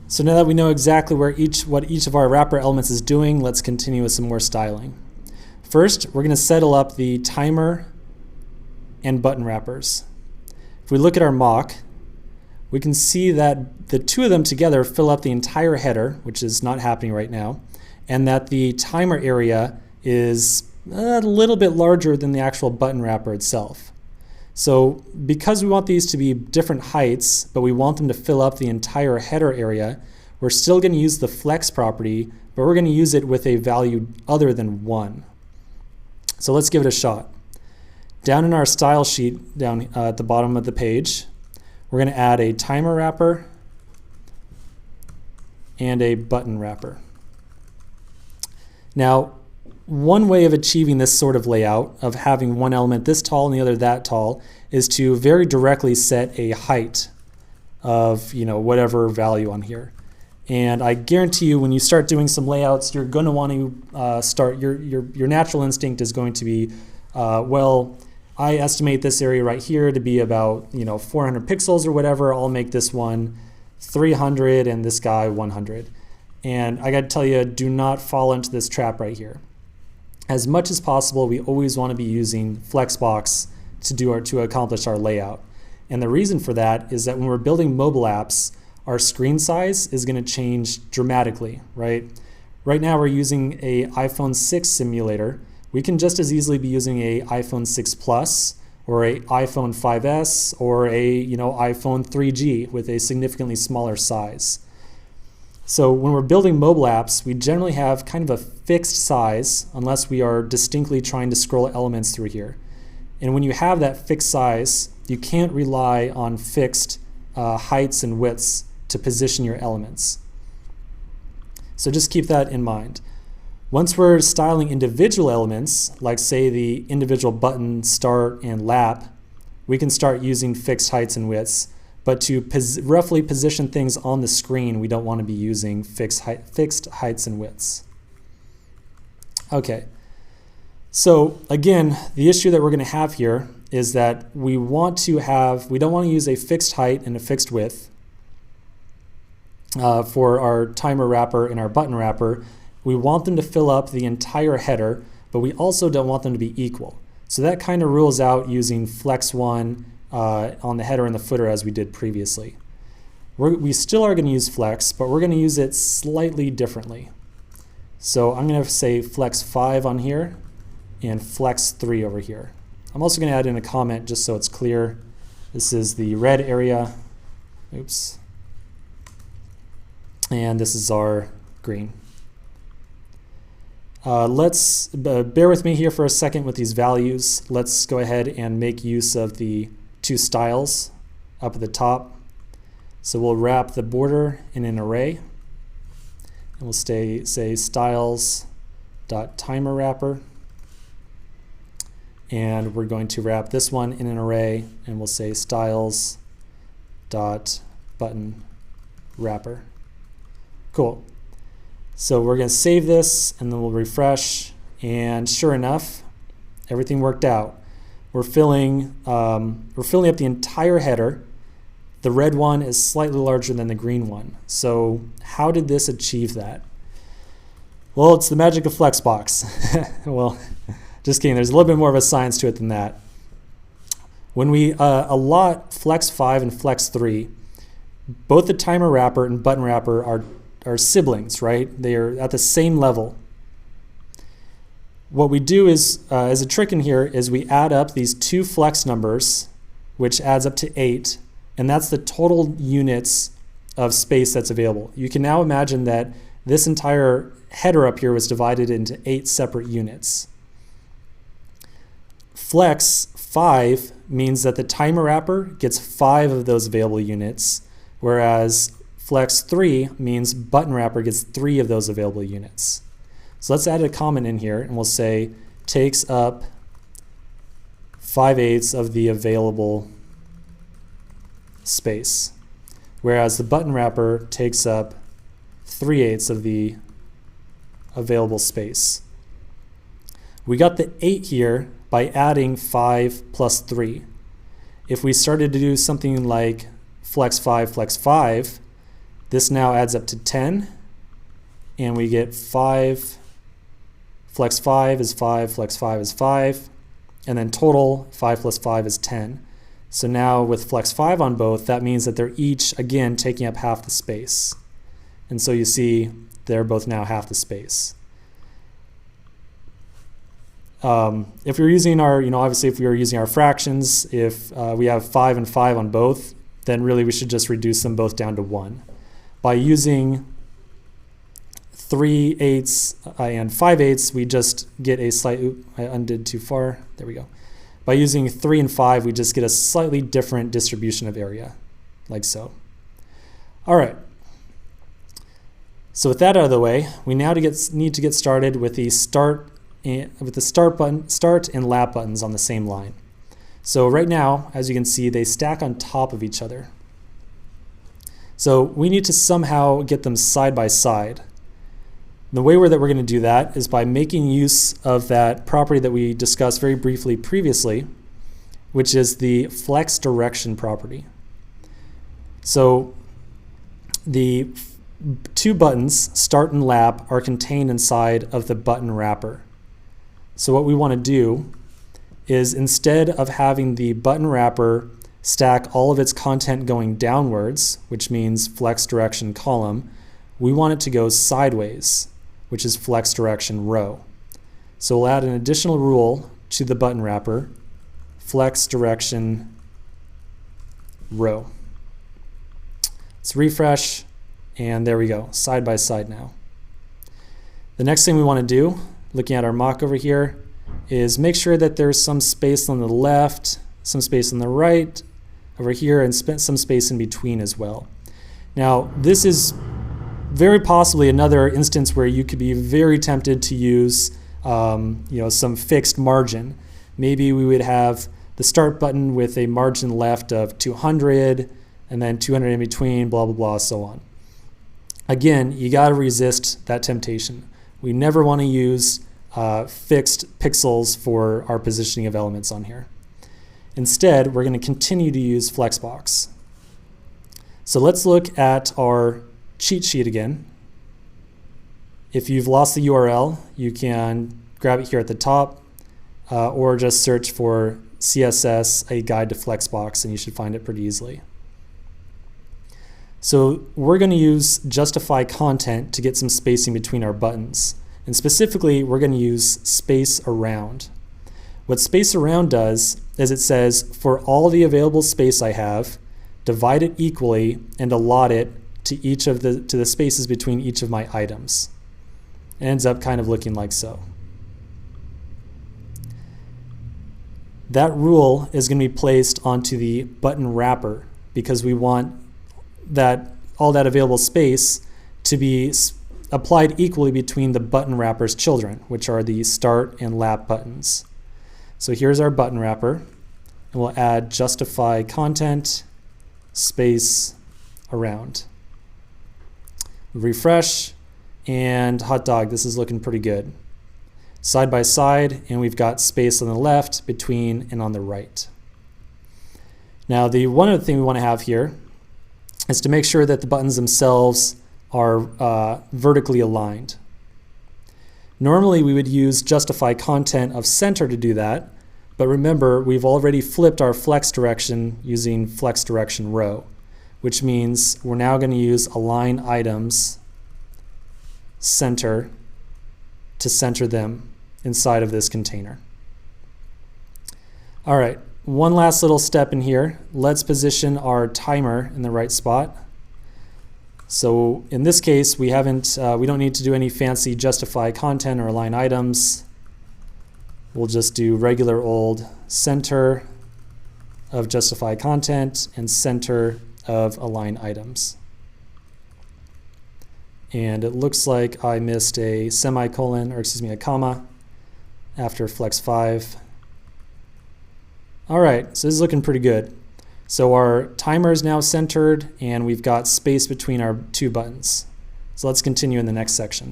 So now that we know exactly what each of our wrapper elements is doing, let's continue with some more styling. First, we're going to settle up the timer and button wrappers. If we look at our mock, we can see that the two of them together fill up the entire header, which is not happening right now, and that the timer area is a little bit larger than the actual button wrapper itself. So because we want these to be different heights, but we want them to fill up the entire header area, we're still going to use the flex property, but we're going to use it with a value other than 1. So let's give it a shot. Down in our style sheet, down at the bottom of the page, we're going to add a timer wrapper and a button wrapper. Now, one way of achieving this sort of layout, of having one element this tall and the other that tall, is to very directly set a height of whatever value on here. And I guarantee you, when you start doing some layouts, you're going to want to start, your natural instinct is going to be, well, I estimate this area right here to be about 400 pixels or whatever. I'll make this one 300 and this guy 100. And I got to tell you, do not fall into this trap right here. As much as possible, we always want to be using Flexbox to accomplish our layout. And the reason for that is that when we're building mobile apps, our screen size is going to change dramatically, right? Right now we're using a iPhone 6 simulator. We can just as easily be using a iPhone 6 Plus or a iPhone 5S or a iPhone 3G with a significantly smaller size. So when we're building mobile apps, we generally have kind of a fixed size unless we are distinctly trying to scroll elements through here. And when you have that fixed size, you can't rely on fixed heights and widths to position your elements. So just keep that in mind. Once we're styling individual elements, like say the individual button, start, and lap, we can start using fixed heights and widths. But to roughly position things on the screen, we don't want to be using fixed heights and widths. Okay, so again, the issue that we're going to have here is that we don't want to use a fixed height and a fixed width for our timer wrapper and our button wrapper. We want them to fill up the entire header, but we also don't want them to be equal. So that kind of rules out using Flex 1 on the header and the footer as we did previously. We still are going to use Flex, but we're going to use it slightly differently. So I'm going to say Flex 5 on here and Flex 3 over here. I'm also going to add in a comment just so it's clear. This is the red area. Oops. And this is our green. Let's bear with me here for a second with these values. Let's go ahead and make use of the two styles up at the top. So we'll wrap the border in an array, and we'll say styles.timer wrapper, and we're going to wrap this one in an array, and we'll say styles.button wrapper. Cool. So we're going to save this, and then we'll refresh, and sure enough, everything worked out. We're filling up the entire header. The red one is slightly larger than the green one. So how did this achieve that? Well, it's the magic of Flexbox. Well, just kidding. There's a little bit more of a science to it than that. When we allot Flex 5 and Flex 3, both the timer wrapper and button wrapper are siblings, right? They are at the same level. What we do is, as a trick in here, is we add up these two flex numbers, which adds up to 8, and that's the total units of space that's available. You can now imagine that this entire header up here was divided into 8 separate units. Flex 5 means that the timer wrapper gets 5 of those available units, whereas Flex 3 means button wrapper gets 3 of those available units. So let's add a comment in here, and we'll say takes up 5/8 of the available space, whereas the button wrapper takes up 3/8 of the available space. We got the 8 here by adding 5 plus 3. If we started to do something like Flex 5, This now adds up to 10, and we get 5. Flex 5 is 5, flex 5 is 5, and then total 5 plus 5 is 10. So now with flex 5 on both, that means that they're each, again, taking up half the space. And so you see they're both now half the space. If we're using our, obviously if we were using our fractions, if we have 5 and 5 on both, then really we should just reduce them both down to 1. By using 3/8 and 5/8, we just get a slight, I undid too far, there we go. By using 3 and 5, we just get a slightly different distribution of area, like so. All right. So with that out of the way, we now need to get started with the start and lap buttons on the same line. So right now, as you can see, they stack on top of each other. So we need to somehow get them side by side. The way that we're going to do that is by making use of that property that we discussed very briefly previously, which is the flex direction property. So the two buttons, start and lap, are contained inside of the button wrapper. So what we want to do is, instead of having the button wrapper stack all of its content going downwards, which means flex direction column, we want it to go sideways, which is flex direction row. So we'll add an additional rule to the button wrapper, flex direction row. Let's refresh, and there we go, side by side now. The next thing we want to do, looking at our mock over here, is make sure that there's some space on the left, some space on the right, over here, and some space in between as well. Now, this is very possibly another instance where you could be very tempted to use some fixed margin. Maybe we would have the start button with a margin left of 200 and then 200 in between, blah, blah, blah, so on. Again, you got to resist that temptation. We never want to use fixed pixels for our positioning of elements on here. Instead, we're going to continue to use Flexbox. So let's look at our cheat sheet again. If you've lost the URL, you can grab it here at the top, or just search for CSS, a guide to Flexbox, and you should find it pretty easily. So we're going to use justify content to get some spacing between our buttons. And specifically, we're going to use space around. What space around does is it says, for all the available space I have, divide it equally and allot it to the spaces between each of my items. It ends up kind of looking like so. That rule is going to be placed onto the button wrapper because we want all that available space to be applied equally between the button wrapper's children, which are the start and lap buttons. So here's our button wrapper, and we'll add justify content space around. Refresh, and hot dog, this is looking pretty good. Side by side, and we've got space on the left, between, and on the right. Now, the one other thing we want to have here is to make sure that the buttons themselves are vertically aligned. Normally, we would use justify content of center to do that, but remember, we've already flipped our flex direction using flex direction row, which means we're now going to use align items center to center them inside of this container. All right, one last little step in here. Let's position our timer in the right spot. So in this case, we don't need to do any fancy justify content or align items. We'll just do regular old center of justify content and center of align items. And it looks like I missed a semicolon, or excuse me, a comma after flex 5. All right, so this is looking pretty good. So our timer is now centered, and we've got space between our two buttons. So let's continue in the next section.